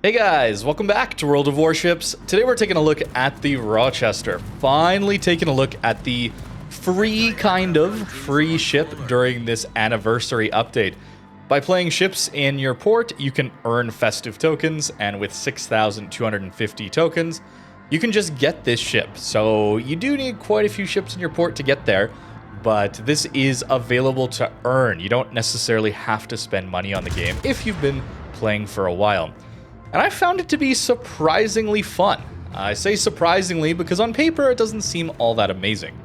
Hey guys, welcome back to World of Warships. Today we're taking a look at the Rochester. Finally taking a look at the free ship during this anniversary update. By playing ships in your port, you can earn festive tokens, and with 6,250 tokens, you can just get this ship. So you do need quite a few ships in your port to get there, but this is available to earn. You don't necessarily have to spend money on the game if you've been playing for a while. And I found it to be surprisingly fun. I say surprisingly because on paper it doesn't seem all that amazing.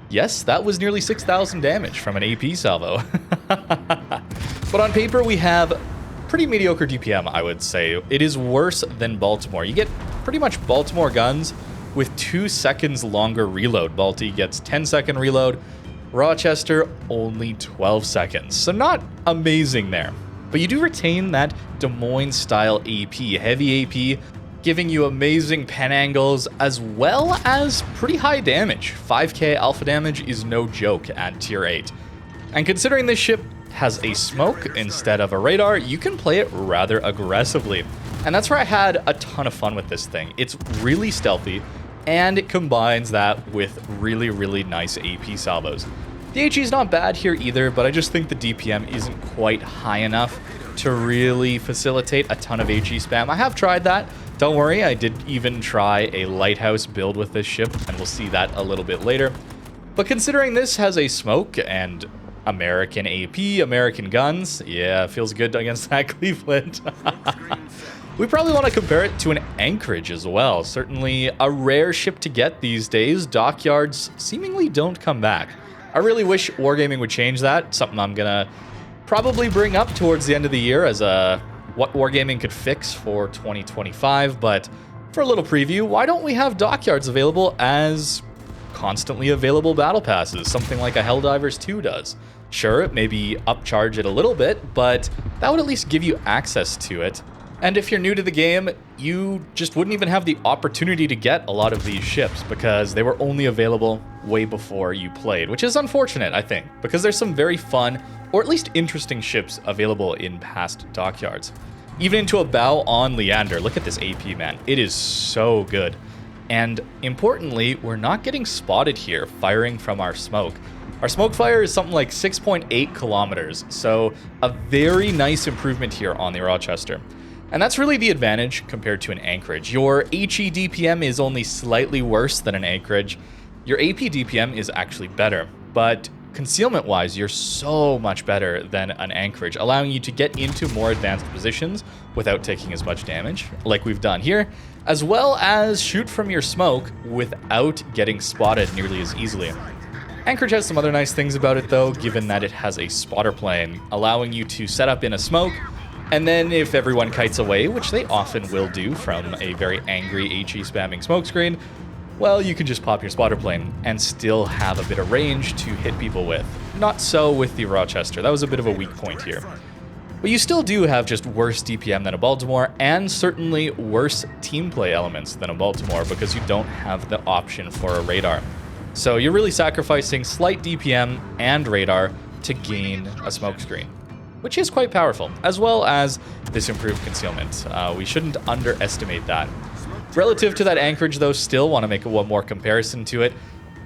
Yes, that was nearly 6,000 damage from an AP salvo. But on paper we have pretty mediocre DPM, I would say. It is worse than Baltimore. You get pretty much Baltimore guns with 2 seconds longer reload. Balti gets 10-second reload. Rochester only 12 seconds. So not amazing there. But you do retain that Des Moines style AP, heavy AP, giving you amazing pen angles as well as pretty high damage. 5k alpha damage is no joke at tier 8. And considering this ship has a smoke instead of a radar, you can play it rather aggressively. And that's where I had a ton of fun with this thing. It's really stealthy, and it combines that with really, really nice AP salvos. The HE is not bad here either, but I just think the DPM isn't quite high enough to really facilitate a ton of HE spam. I have tried that. Don't worry, I did even try a lighthouse build with this ship, and we'll see that a little bit later. But considering this has a smoke and American AP, American guns, yeah, feels good against that Cleveland. We probably want to compare it to an Anchorage as well. Certainly a rare ship to get these days. Dockyards seemingly don't come back. I really wish Wargaming would change that. Something I'm gonna probably bring up towards the end of the year as what Wargaming could fix for 2025. But for a little preview, why don't we have dockyards available as constantly available battle passes? Something like a Helldivers 2 does. Sure, maybe upcharge it a little bit, but that would at least give you access to it. And if you're new to the game, you just wouldn't even have the opportunity to get a lot of these ships because they were only available way before you played, which is unfortunate, I think, because there's some very fun, or at least interesting ships available in past dockyards. Even into a bow on Leander. Look at this AP, man. It is so good. And importantly, we're not getting spotted here firing from our smoke. Our smoke fire is something like 6.8 kilometers, so a very nice improvement here on the Rochester. And that's really the advantage compared to an Anchorage. Your HE DPM is only slightly worse than an Anchorage. Your AP DPM is actually better, but concealment-wise, you're so much better than an Anchorage, allowing you to get into more advanced positions without taking as much damage, like we've done here, as well as shoot from your smoke without getting spotted nearly as easily. Anchorage has some other nice things about it though, given that it has a spotter plane, allowing you to set up in a smoke, and then if everyone kites away, which they often will do from a very angry HE spamming smokescreen, well, you can just pop your spotter plane and still have a bit of range to hit people with. Not so with the Rochester. That was a bit of a weak point here. But you still do have just worse DPM than a Baltimore, and certainly worse team play elements than a Baltimore because you don't have the option for a radar. So you're really sacrificing slight DPM and radar to gain a smokescreen, which is quite powerful, as well as this improved concealment. We shouldn't underestimate that. Relative to that Anchorage, though, still want to make one more comparison to it.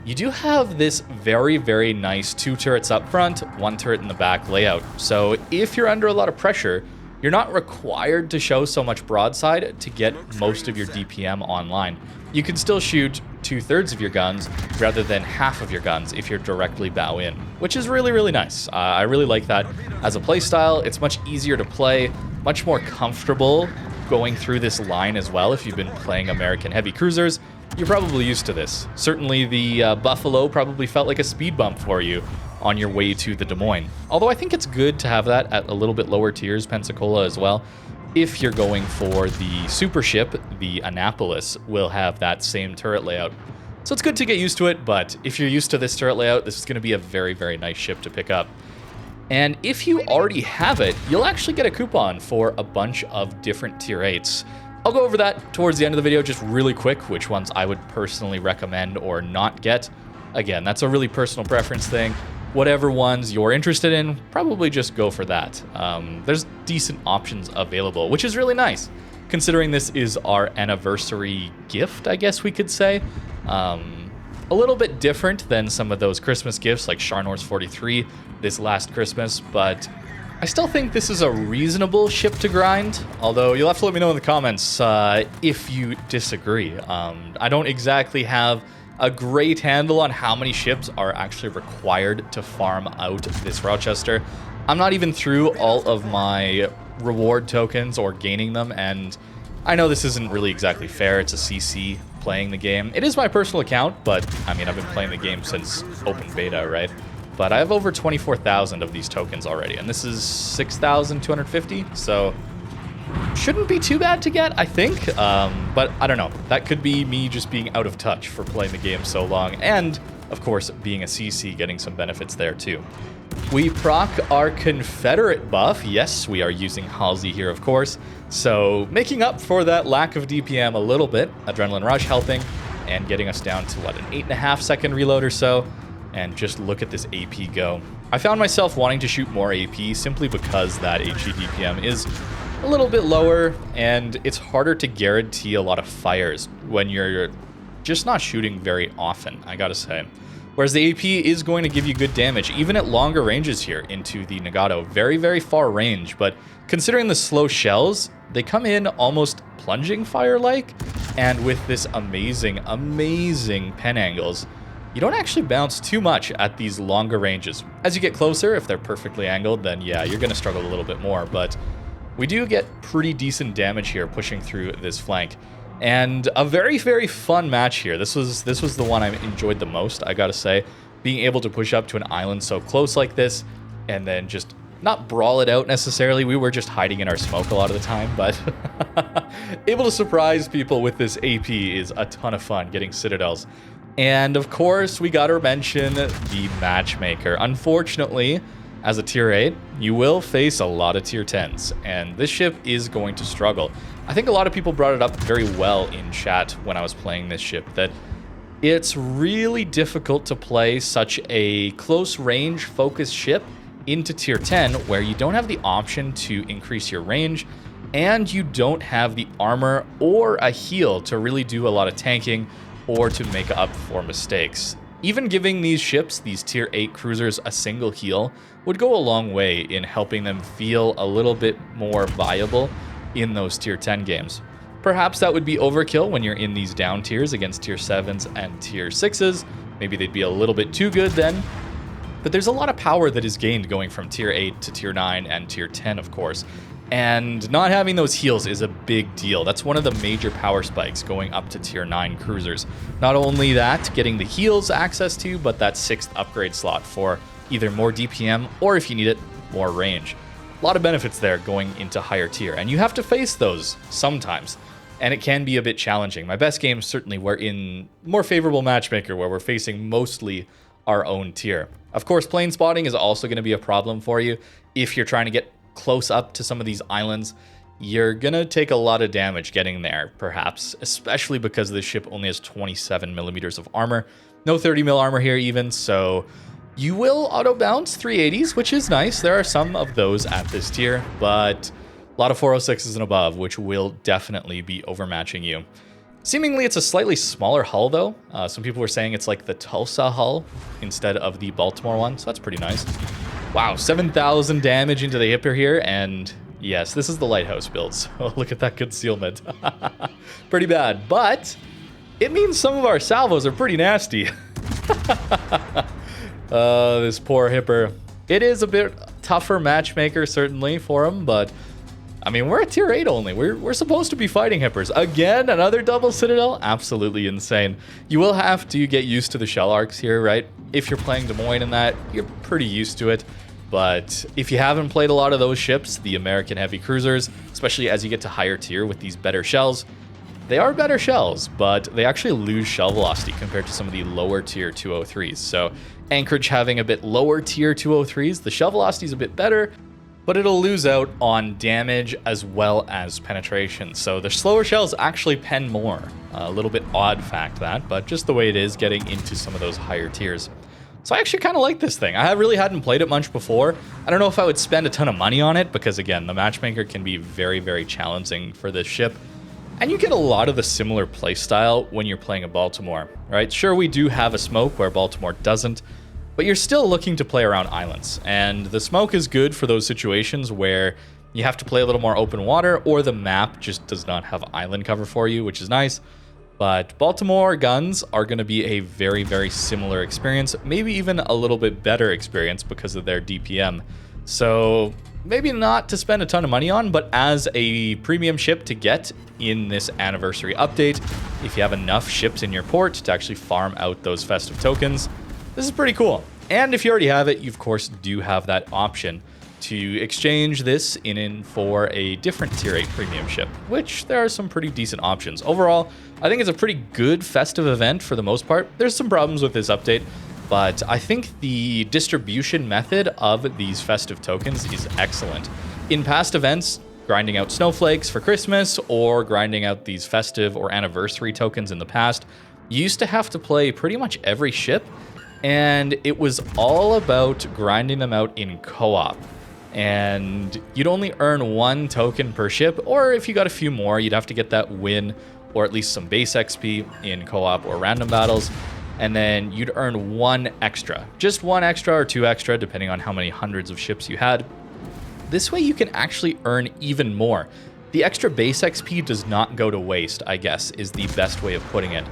You do have this very, very nice 2 turrets up front, 1 turret in the back layout. So if you're under a lot of pressure, you're not required to show so much broadside to get most of your DPM online. You can still shoot 2/3 of your guns rather than half of your guns if you're directly bow in, which is really, really nice. I really like that as a playstyle. It's much easier to play, much more comfortable going through this line as well. If you've been playing American heavy cruisers, you're probably used to this. Certainly the Buffalo probably felt like a speed bump for you on your way to the Des Moines. Although I think it's good to have that at a little bit lower tiers, Pensacola as well. If you're going for the super ship, the Annapolis will have that same turret layout. So it's good to get used to it, but if you're used to this turret layout, this is going to be a very, very nice ship to pick up. And if you already have it, you'll actually get a coupon for a bunch of different tier 8s. I'll go over that towards the end of the video, just really quick, which ones I would personally recommend or not get. Again, that's a really personal preference thing. Whatever ones you're interested in, probably just go for that. There's decent options available, which is really nice. considering this is our anniversary gift, I guess we could say. A little bit different than some of those Christmas gifts like Sharnor's 43 this last Christmas, but I still think this is a reasonable ship to grind, although you'll have to let me know in the comments if you disagree. I don't exactly have a great handle on how many ships are actually required to farm out this Rochester. I'm not even through all of my reward tokens or gaining them, and I know this isn't really exactly fair. It's a CC playing the game. It is my personal account, but I mean, I've been playing the game since open beta, right? But I have over 24,000 of these tokens already, and this is 6,250, so shouldn't be too bad to get, I think. But I don't know. That could be me just being out of touch for playing the game so long, and of course, being a CC, getting some benefits there too. We proc our Confederate buff. Yes, we are using Halsey here, of course. So making up for that lack of DPM a little bit. Adrenaline Rush helping and getting us down to, what, an 8.5 second reload or so. And just look at this AP go. I found myself wanting to shoot more AP simply because that HE DPM is a little bit lower, and it's harder to guarantee a lot of fires when you're just not shooting very often, I gotta say. Whereas the AP is going to give you good damage, even at longer ranges here into the Nagato. Very, very far range, but considering the slow shells, they come in almost plunging fire-like, and with this amazing, amazing pen angles, you don't actually bounce too much at these longer ranges. As you get closer, if they're perfectly angled, then yeah, you're gonna struggle a little bit more, but we do get pretty decent damage here pushing through this flank. And a very, very fun match here. This was the one I enjoyed the most, I gotta say. Being able to push up to an island so close like this, and then just not brawl it out necessarily. We were just hiding in our smoke a lot of the time, but able to surprise people with this AP is a ton of fun, getting citadels. And of course, we gotta mention the matchmaker. Unfortunately, as a tier 8, you will face a lot of tier 10s, and this ship is going to struggle. I think a lot of people brought it up very well in chat when I was playing this ship, that it's really difficult to play such a close range focused ship into tier 10 where you don't have the option to increase your range, and you don't have the armor or a heal to really do a lot of tanking or to make up for mistakes. Even giving these ships, these tier 8 cruisers, a single heal would go a long way in helping them feel a little bit more viable in those tier 10 games. Perhaps that would be overkill when you're in these down tiers against tier 7s and tier 6s. Maybe they'd be a little bit too good then. But there's a lot of power that is gained going from tier 8 to tier 9 and tier 10, of course. And not having those heals is a big deal. That's one of the major power spikes going up to tier 9 cruisers. Not only that, getting the heals access to, but that 6th upgrade slot for either more DPM or, if you need it, more range. A lot of benefits there going into higher tier, and you have to face those sometimes, and it can be a bit challenging. My best games certainly were in more favorable matchmaker, where we're facing mostly our own tier. Of course, plane spotting is also going to be a problem for you. If you're trying to get close up to some of these islands, you're going to take a lot of damage getting there, perhaps, especially because this ship only has 27 millimeters of armor. No 30 mil armor here even, so you will auto-bounce 380s, which is nice. There are some of those at this tier, but a lot of 406s and above, which will definitely be overmatching you. Seemingly, it's a slightly smaller hull, though. Some people were saying it's like the Tulsa hull instead of the Baltimore one, so that's pretty nice. Wow, 7,000 damage into the hipper here, and yes, this is the lighthouse build, so look at that concealment. Pretty bad, but it means some of our salvos are pretty nasty. This poor hipper. It is a bit tougher matchmaker, certainly, for him, but I mean, we're at tier 8 only. We're supposed to be fighting hippers. Again, another double citadel? Absolutely insane. You will have to get used to the shell arcs here, right? If you're playing Des Moines and that, you're pretty used to it. But if you haven't played a lot of those ships, the American heavy cruisers, especially as you get to higher tier with these better shells, they are better shells, but they actually lose shell velocity compared to some of the lower tier 203s. So Anchorage having a bit lower tier 203s, the shell velocity is a bit better, but it'll lose out on damage as well as penetration. So the slower shells actually pen more. A little bit odd fact that, but just the way it is getting into some of those higher tiers. So I actually kind of like this thing. I really hadn't played it much before. I don't know if I would spend a ton of money on it because, again, the matchmaker can be very, very challenging for this ship. And you get a lot of the similar playstyle when you're playing a Baltimore, right? Sure, we do have a smoke where Baltimore doesn't, but you're still looking to play around islands. And the smoke is good for those situations where you have to play a little more open water or the map just does not have island cover for you, which is nice. But Baltimore guns are going to be a very, very similar experience, maybe even a little bit better experience because of their DPM. So maybe not to spend a ton of money on, but as a premium ship to get in this anniversary update, if you have enough ships in your port to actually farm out those festive tokens, this is pretty cool. And if you already have it, you of course do have that option to exchange this in for a different tier 8 premium ship, which there are some pretty decent options. Overall, I think it's a pretty good festive event for the most part. There's some problems with this update, but I think the distribution method of these festive tokens is excellent. In past events, grinding out snowflakes for Christmas or grinding out these festive or anniversary tokens in the past, you used to have to play pretty much every ship, and it was all about grinding them out in co-op. And you'd only earn 1 token per ship, or if you got a few more, you'd have to get that win or at least some base XP in co-op or random battles, and then you'd earn 1 extra. Just 1 extra or 2 extra, depending on how many hundreds of ships you had. This way you can actually earn even more. The extra base XP does not go to waste, I guess, is the best way of putting it.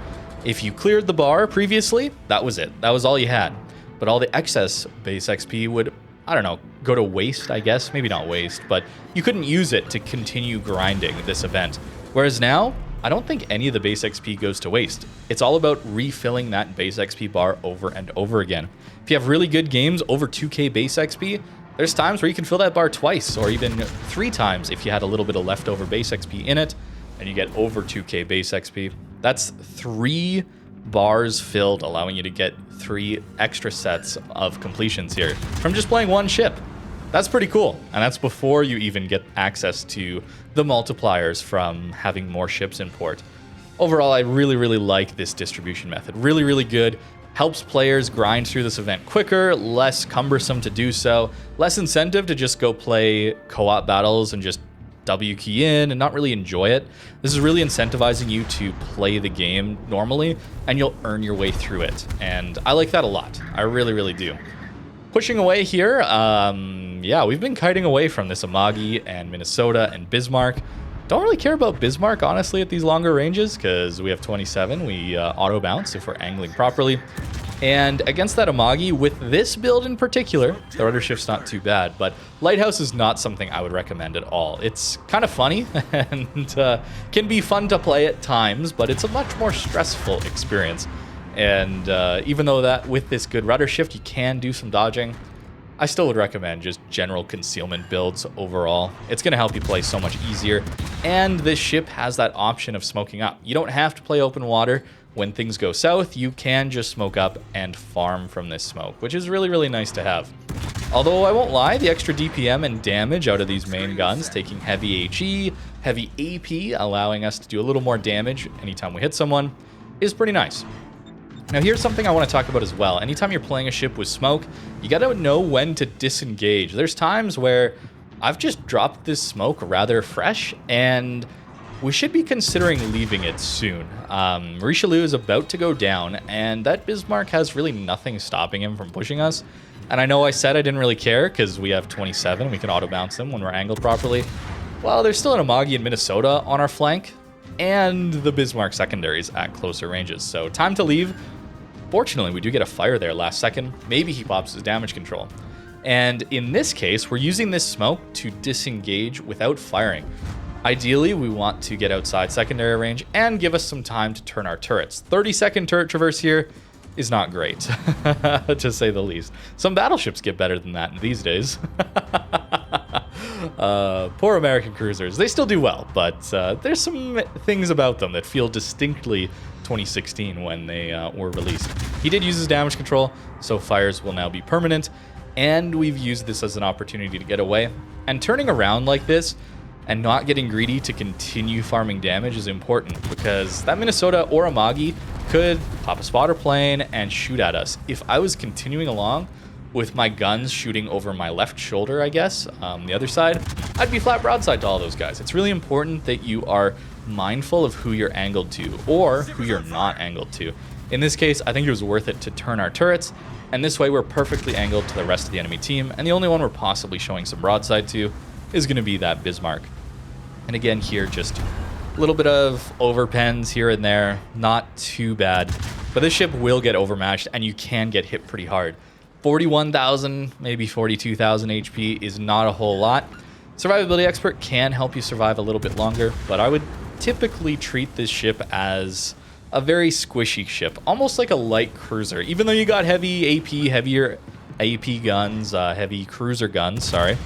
If you cleared the bar previously, that was it. That was all you had. But all the excess base XP would, I don't know, go to waste, I guess. Maybe not waste, but you couldn't use it to continue grinding this event. Whereas now, I don't think any of the base XP goes to waste. It's all about refilling that base XP bar over and over again. If you have really good games over 2k base XP, there's times where you can fill that bar twice or even 3 times if you had a little bit of leftover base XP in it and you get over 2k base XP. That's 3 bars filled, allowing you to get 3 extra sets of completions here from just playing 1 ship. That's pretty cool, and that's before you even get access to the multipliers from having more ships in port. Overall, I really, really like this distribution method. Really, really good. Helps players grind through this event quicker, less cumbersome to do so, less incentive to just go play co-op battles and just W key in and not really enjoy it. This is really incentivizing you to play the game normally, and you'll earn your way through it. And I like that a lot. I really, really do. Pushing away here, yeah, we've been kiting away from this Amagi and Minnesota and Bismarck. Don't really care about Bismarck, honestly, at these longer ranges, because we have 27. We auto bounce if we're angling properly. And against that Amagi, with this build in particular, the rudder shift's not too bad, but Lighthouse is not something I would recommend at all. It's kind of funny and can be fun to play at times, but it's a much more stressful experience. And even though that with this good rudder shift, you can do some dodging, I still would recommend just general concealment builds overall. It's going to help you play so much easier, and this ship has that option of smoking up. You don't have to play open water. When things go south, you can just smoke up and farm from this smoke, which is really, really nice to have. Although I won't lie, the extra DPM and damage out of these main guns, taking heavy HE, heavy AP, allowing us to do a little more damage anytime we hit someone, is pretty nice. Now here's something I want to talk about as well. Anytime you're playing a ship with smoke, you gotta know when to disengage. There's times where I've just dropped this smoke rather fresh, and we should be considering leaving it soon. Richelieu is about to go down, and that Bismarck has really nothing stopping him from pushing us. And I know I said I didn't really care because we have 27, we can auto bounce them when we're angled properly. Well, there's still an Amagi in Minnesota on our flank, and the Bismarck secondaries at closer ranges. So time to leave. Fortunately, we do get a fire there last second. Maybe he pops his damage control. And in this case, we're using this smoke to disengage without firing. Ideally, we want to get outside secondary range and give us some time to turn our turrets. 30-second turret traverse here is not great, to say the least. Some battleships get better than that these days. Poor American cruisers. They still do well, but there's some things about them that feel distinctly 2016 when they were released. He did use his damage control, so fires will now be permanent, and we've used this as an opportunity to get away. And turning around like this and not getting greedy to continue farming damage is important, because that Minnesota or Amagi could pop a spotter plane and shoot at us. If I was continuing along with my guns shooting over my left shoulder, I guess, the other side, I'd be flat broadside to all those guys. It's really important that you are mindful of who you're angled to or who you're not angled to. In this case, I think it was worth it to turn our turrets, and this way we're perfectly angled to the rest of the enemy team, and the only one we're possibly showing some broadside to is going to be that Bismarck. And again here, just a little bit of overpens here and there, not too bad. But this ship will get overmatched, and you can get hit pretty hard. 41,000, maybe 42,000 HP is not a whole lot. Survivability Expert can help you survive a little bit longer, but I would typically treat this ship as a very squishy ship, almost like a light cruiser. Even though you got heavy AP, heavier AP guns, heavy cruiser guns, sorry,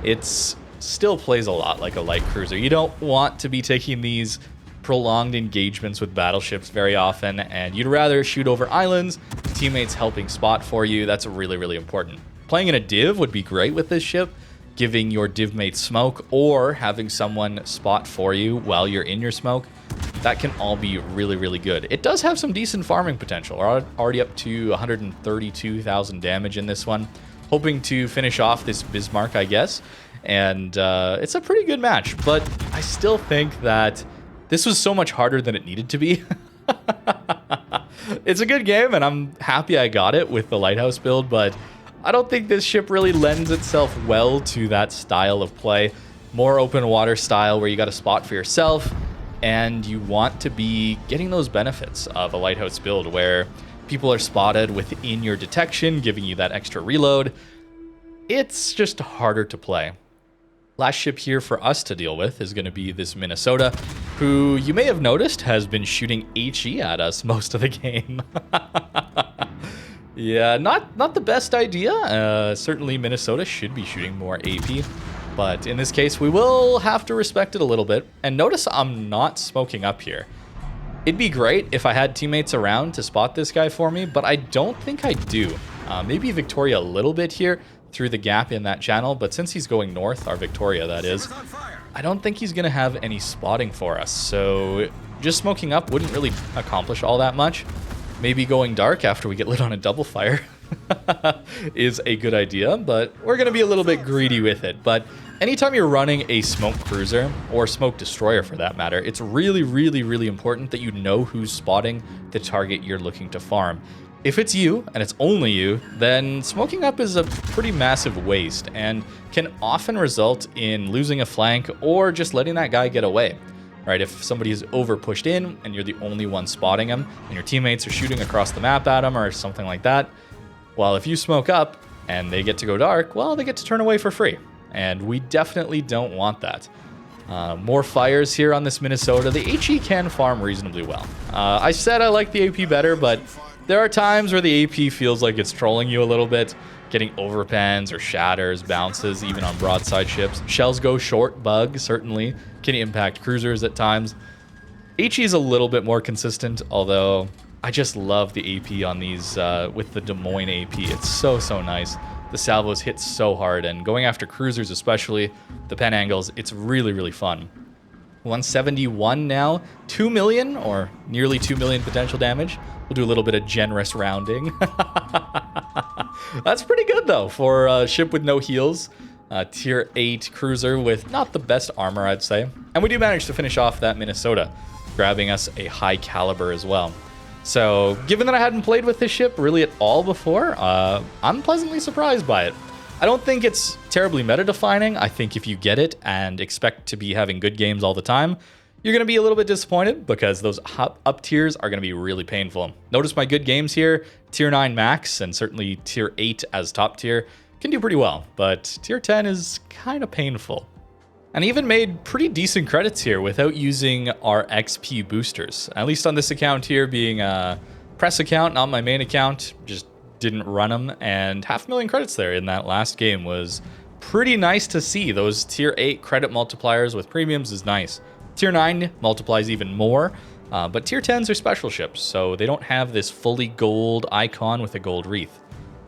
it's still plays a lot like a light cruiser. You don't want to be taking these prolonged engagements with battleships very often, and you'd rather shoot over islands, teammates helping spot for you. That's really, really important. Playing in a div would be great with this ship, giving your div mates smoke or having someone spot for you while you're in your smoke. That can all be really, really good. It does have some decent farming potential. We're already up to 132,000 damage in this one. Hoping to finish off this Bismarck, I guess. And it's a pretty good match, but I still think that this was so much harder than it needed to be. It's a good game, and I'm happy I got it with the Lighthouse build, but I don't think this ship really lends itself well to that style of play. More open water style where you got a spot for yourself, and you want to be getting those benefits of a Lighthouse build where people are spotted within your detection, giving you that extra reload. It's just harder to play. Last ship here for us to deal with is going to be this Minnesota, who you may have noticed has been shooting HE at us most of the game. Yeah, not the best idea. Certainly Minnesota should be shooting more AP, but in this case we will have to respect it a little bit. And notice I'm not smoking up here. It'd be great if I had teammates around to spot this guy for me, but I don't think I do. Maybe Victoria a little bit here through the gap in that channel, but since he's going north, our Victoria that is, I don't think he's going to have any spotting for us. So just smoking up wouldn't really accomplish all that much. Maybe going dark after we get lit on a double fire is a good idea, but we're going to be a little bit greedy with it. But anytime you're running a smoke cruiser, or smoke destroyer for that matter, it's really, really, really important that you know who's spotting the target you're looking to farm. If it's you, and it's only you, then smoking up is a pretty massive waste and can often result in losing a flank or just letting that guy get away. Right, if somebody is over pushed in and you're the only one spotting him and your teammates are shooting across the map at him or something like that, well, if you smoke up and they get to go dark, well, they get to turn away for free. And we definitely don't want that. More fires here on this Minnesota. The HE can farm reasonably well. I said I like the AP better, but there are times where the AP feels like it's trolling you a little bit, getting overpens or shatters, bounces, even on broadside ships. Shells go short, bug, certainly, can impact cruisers at times. HE is a little bit more consistent, although I just love the AP on these with the Des Moines AP. It's so, so nice. The salvos hit so hard, and going after cruisers especially, the pen angles, it's really, really fun. 171 now, 2 million, or nearly 2 million potential damage. We'll do a little bit of generous rounding. That's pretty good, though, for a ship with no heals. Tier 8 cruiser with not the best armor, I'd say. And we do manage to finish off that Minnesota, grabbing us a high caliber as well. So, given that I hadn't played with this ship really at all before, I'm pleasantly surprised by it. I don't think it's terribly meta-defining. I think if you get it and expect to be having good games all the time, you're going to be a little bit disappointed because those up tiers are going to be really painful. Notice my good games here, tier 9 max and certainly tier 8 as top tier can do pretty well, but tier 10 is kind of painful. And even made pretty decent credits here without using our XP boosters. At least on this account here being a press account, not my main account, just didn't run them, and 500,000 credits there in that last game was pretty nice to see. Those tier 8 credit multipliers with premiums is nice. Tier 9 multiplies even more, but tier 10s are special ships, so they don't have this fully gold icon with a gold wreath.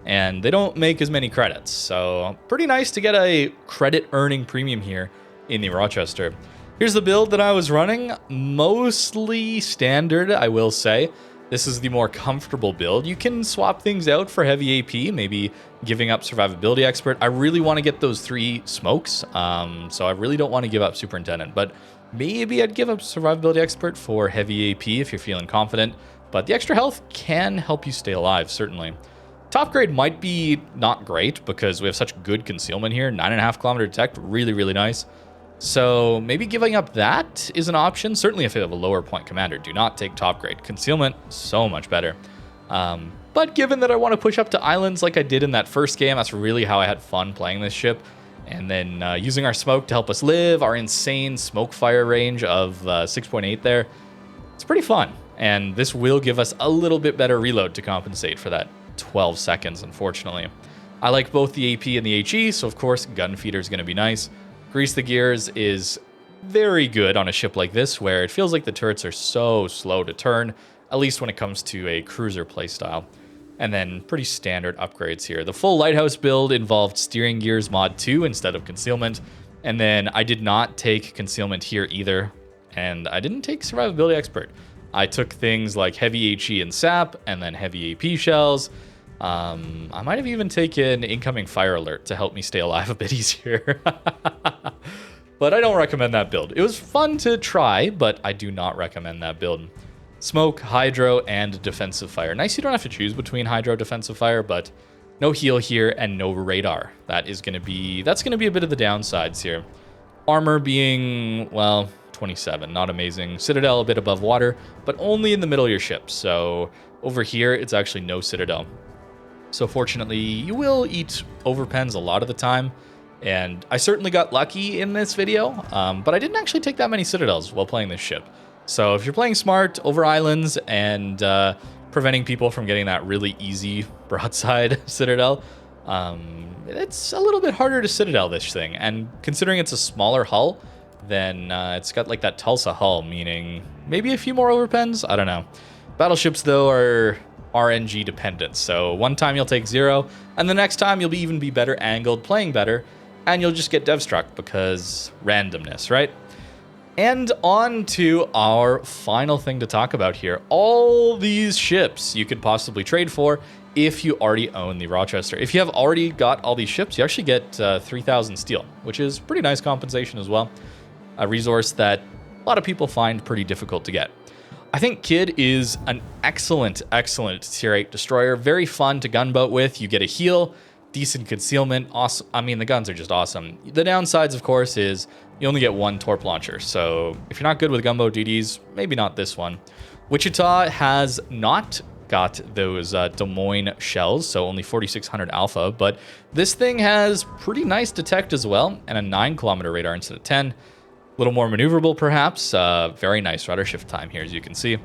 And they don't make as many credits, so pretty nice to get a credit earning premium here in the Rochester. Here's the build that I was running, mostly standard, I will say. this is the more comfortable build. You can swap things out for heavy AP, maybe giving up survivability expert. I really want to get those 3 smokes, so I really don't want to give up superintendent, but maybe I'd give up survivability expert for heavy AP if you're feeling confident, but the extra health can help you stay alive, certainly. Top grade might be not great because we have such good concealment here. 9.5 kilometer detect, really, really nice. So maybe giving up that is an option. Certainly if you have a lower point commander, do not take top grade. Concealment, so much better. But given that I want to push up to islands like I did in that first game, that's really how I had fun playing this ship. And then using our smoke to help us live, our insane smoke fire range of 6.8 there. It's pretty fun. And this will give us a little bit better reload to compensate for that 12 seconds, unfortunately. I like both the AP and the HE, so of course gun feeder is going to be nice. Grease the gears is very good on a ship like this, where it feels like the turrets are so slow to turn, at least when it comes to a cruiser playstyle. And then pretty standard upgrades here. The full lighthouse build involved steering gears mod 2 instead of concealment, and then I did not take concealment here either, and I didn't take survivability expert. I took things like heavy HE and sap, and then heavy AP shells. I might have even taken incoming fire alert to help me stay alive a bit easier. But I don't recommend that build. It was fun to try, but I do not recommend that build. Smoke, hydro, and defensive fire. Nice you don't have to choose between hydro, defensive fire, but no heal here and no radar. That's gonna be a bit of the downsides here. Armor being, well, 27, not amazing. Citadel a bit above water, but only in the middle of your ship. So over here, it's actually no citadel. So fortunately, you will eat overpens a lot of the time. And I certainly got lucky in this video, but I didn't actually take that many citadels while playing this ship. So if you're playing smart over islands and preventing people from getting that really easy broadside citadel, it's a little bit harder to citadel this thing. And considering it's a smaller hull, then it's got like that Tulsa hull, meaning maybe a few more overpens. I don't know. Battleships, though, are RNG dependent. So one time you'll take 0, and the next time you'll even be better angled, playing better, and you'll just get dev struck because randomness, right? And on to our final thing to talk about here. All these ships you could possibly trade for if you already own the Rochester. If you have already got all these ships, you actually get 3,000 steel, which is pretty nice compensation as well. A resource that a lot of people find pretty difficult to get. I think Kid is an excellent tier 8 destroyer. Very fun to gunboat with. You get a heal, decent concealment. Awesome. I mean, the guns are just awesome. The downsides, of course, is you only get 1 torp launcher. So if you're not good with gunboat DDs, maybe not this one. Wichita has not got those Des Moines shells, so only 4,600 alpha. But this thing has pretty nice detect as well, and a 9-kilometer radar instead of 10. A little more maneuverable, perhaps. Very nice rudder shift time here, as you can see.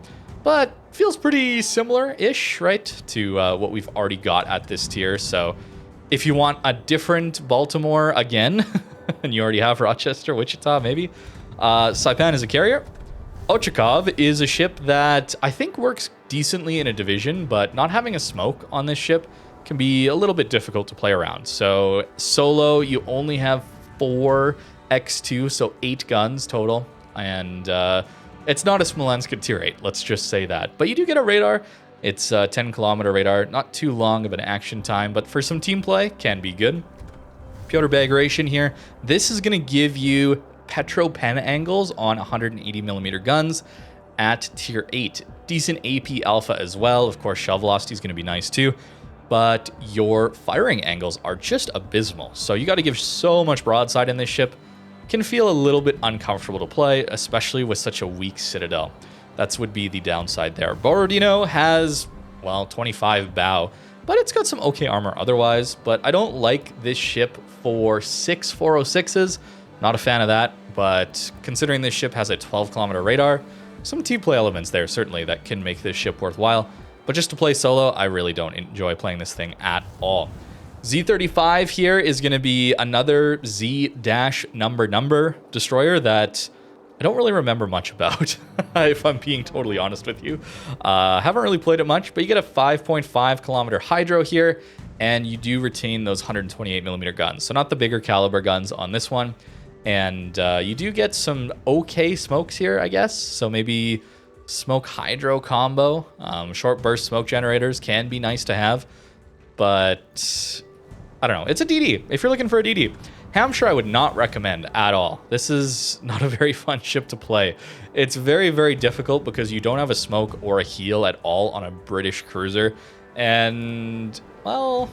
But feels pretty similar-ish, right, to what we've already got at this tier. So if you want a different Baltimore again, and you already have Rochester, Wichita, maybe, Saipan is a carrier. Ochakov is a ship that I think works decently in a division, but not having a smoke on this ship can be a little bit difficult to play around. So solo, you only have 4 X2, so 8 guns total, and it's not a Smolensk tier 8, let's just say that. But you do get a radar. It's a 10-kilometer radar, not too long of an action time, but for some team play, can be good. Pyotr Bagration here. This is going to give you Petro pen angles on 180mm guns at tier 8. Decent AP alpha as well. Of course, shell velocity is going to be nice too. But your firing angles are just abysmal. So you got to give so much broadside in this ship. Can feel a little bit uncomfortable to play, especially with such a weak citadel. That would be the downside there. Borodino has, well, 25 bow, but it's got some okay armor otherwise. But I don't like this ship for 6 406s. Not a fan of that, but considering this ship has a 12-kilometer radar, some team play elements there certainly that can make this ship worthwhile. But just to play solo, I really don't enjoy playing this thing at all. Z35 here is going to be another Z-number destroyer that I don't really remember much about, if I'm being totally honest with you. Haven't really played it much, but you get a 5.5-kilometer hydro here, and you do retain those 128mm guns. So not the bigger caliber guns on this one. And you do get some okay smokes here, I guess. So maybe smoke hydro combo. Short burst smoke generators can be nice to have, but I don't know. It's a DD. If you're looking for a DD, Hampshire I would not recommend at all. This is not a very fun ship to play. It's very, very difficult because you don't have a smoke or a heal at all on a British cruiser. And, well,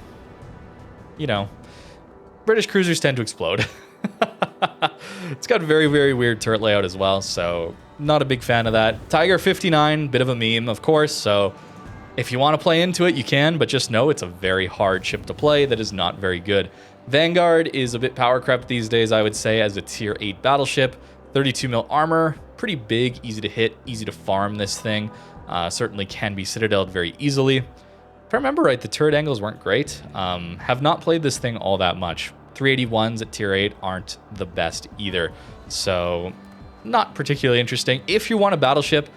you know, British cruisers tend to explode. It's got very, very weird turret layout as well, so not a big fan of that. Tiger 59, bit of a meme, of course, so if you want to play into it, you can, but just know it's a very hard ship to play that is not very good. Vanguard is a bit power crept these days, I would say, as a tier 8 battleship. 32 mil armor, pretty big, easy to hit, easy to farm this thing. Certainly can be citadeled very easily. If I remember right, the turret angles weren't great. Have not played this thing all that much. 381s at tier 8 aren't the best either, so not particularly interesting. If you want a battleship,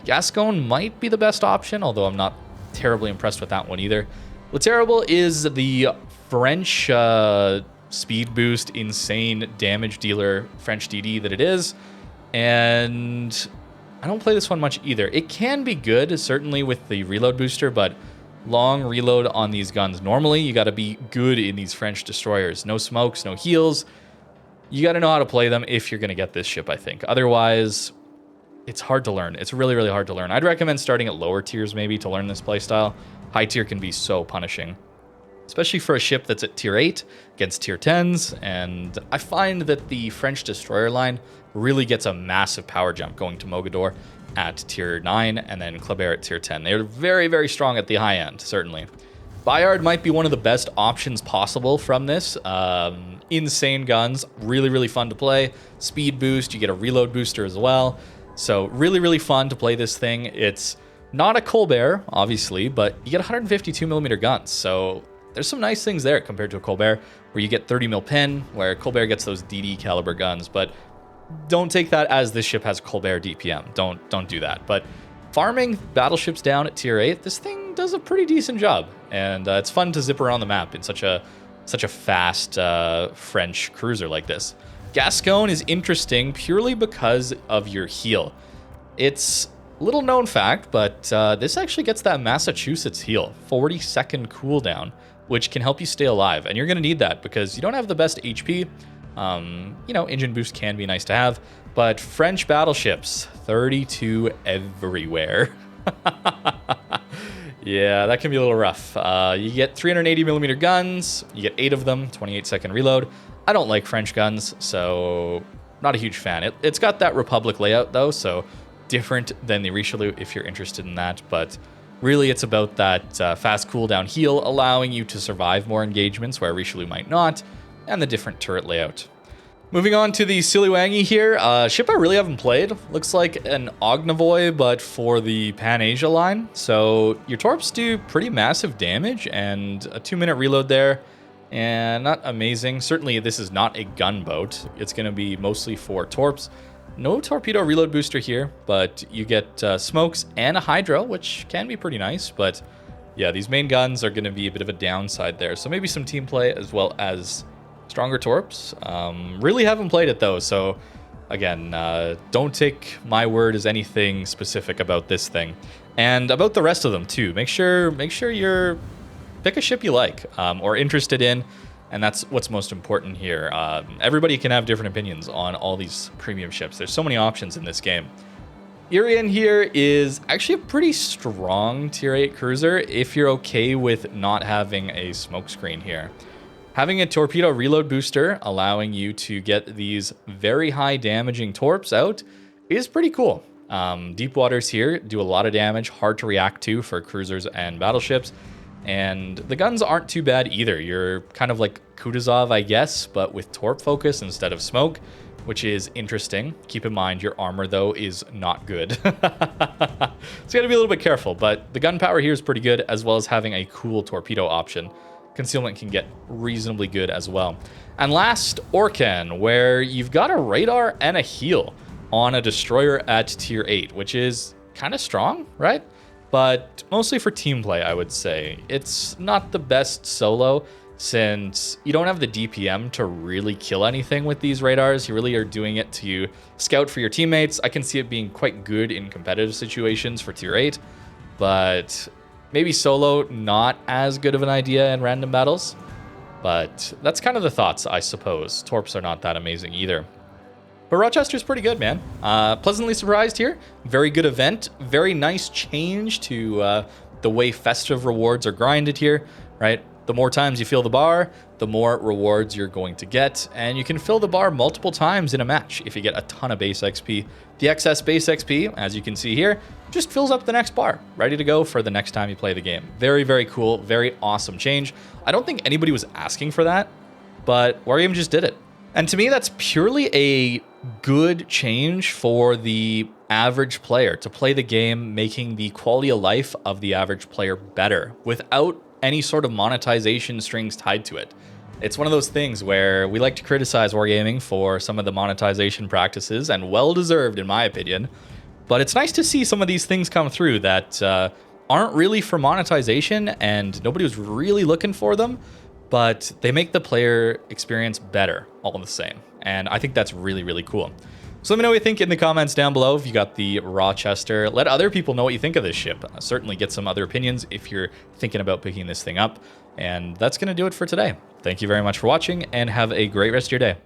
Gascon might be the best option, although I'm not terribly impressed with that one either. Le Terrible is the French speed boost, insane damage dealer French DD that it is, and I don't play this one much either. It can be good, certainly with the reload booster, but long reload on these guns. Normally, you got to be good in these French destroyers. No smokes, no heals. You got to know how to play them if you're going to get this ship, I think. Otherwise, it's hard to learn. It's really, really hard to learn. I'd recommend starting at lower tiers maybe to learn this playstyle. High tier can be so punishing, especially for a ship that's at tier 8 against tier 10s. And I find that the French destroyer line really gets a massive power jump going to Mogador at tier 9 and then Kleber at tier 10. They're very, very strong at the high end, certainly. Bayard might be one of the best options possible from this. Insane guns, really, really fun to play. Speed boost, you get a reload booster as well. So really, really fun to play this thing. It's not a Colbert, obviously, but you get 152 millimeter guns. So there's some nice things there compared to a Colbert, where you get 30 mil pin, where Colbert gets those DD caliber guns. But don't take that as this ship has Colbert DPM. Don't do that. But farming battleships down at tier 8, this thing does a pretty decent job. And it's fun to zip around the map in such a fast French cruiser like this. Gascon is interesting purely because of your heal. It's a little known fact, but this actually gets that Massachusetts heal, 40-second cooldown, which can help you stay alive. And you're going to need that because you don't have the best HP. You know, engine boost can be nice to have, but French battleships, 32 everywhere. Yeah, that can be a little rough. You get 380 millimeter guns, you get 8 of them, 28-second reload. I don't like French guns, so not a huge fan. It's got that Republic layout though, so different than the Richelieu if you're interested in that, but really it's about that fast cooldown heal, allowing you to survive more engagements where Richelieu might not, and the different turret layout. Moving on to the Siliwangi here, ship I really haven't played. Looks like an Ognavoy, but for the Pan-Asia line. So your torps do pretty massive damage, and a 2-minute reload there, and not amazing. Certainly this is not a gunboat. It's going to be mostly for torps. No torpedo reload booster here, but you get smokes and a hydro, which can be pretty nice, but yeah, these main guns are going to be a bit of a downside there. So maybe some team play as well as stronger torps. Really haven't played it though, so again, don't take my word as anything specific about this thing. And about the rest of them too. Make sure you're pick a ship you like or interested in, and that's what's most important here. Everybody can have different opinions on all these premium ships. There's so many options in this game. Irian here is actually a pretty strong tier 8 cruiser if you're okay with not having a smokescreen here. Having a torpedo reload booster allowing you to get these very high damaging torps out is pretty cool. Deep waters here do a lot of damage, hard to react to for cruisers and battleships. And the guns aren't too bad either. You're kind of like Kutuzov, I guess, but with torp focus instead of smoke, which is interesting. Keep in mind your armor, though, is not good. So you gotta be a little bit careful, but the gun power here is pretty good, as well as having a cool torpedo option. Concealment can get reasonably good as well. And last, Orkan, where you've got a radar and a heal on a destroyer at tier 8, which is kind of strong, right? But mostly for team play, I would say. It's not the best solo. since you don't have the DPM to really kill anything with these radars. You really are doing it to scout for your teammates. I can see it being quite good in competitive situations for tier 8, but maybe solo, not as good of an idea in random battles. But that's kind of the thoughts, I suppose. Torps are not that amazing either. But Rochester's pretty good, man. Pleasantly surprised here. Very good event. Very nice change to the way festive rewards are grinded here, right? The more times you fill the bar, the more rewards you're going to get. And you can fill the bar multiple times in a match if you get a ton of base XP. The excess base XP, as you can see here, just fills up the next bar, ready to go for the next time you play the game. Very, very cool. Very awesome change. I don't think anybody was asking for that, but Wargame just did it. And to me, that's purely a good change for the average player to play the game, making the quality of life of the average player better without any sort of monetization strings tied to it. It's one of those things where we like to criticize wargaming for some of the monetization practices, and well-deserved in my opinion, but it's nice to see some of these things come through that aren't really for monetization and nobody was really looking for them, but they make the player experience better all the same. And I think that's really, really cool. So let me know what you think in the comments down below if you got the Rochester. Let other people know what you think of this ship. Certainly get some other opinions if you're thinking about picking this thing up. And that's going to do it for today. Thank you very much for watching and have a great rest of your day.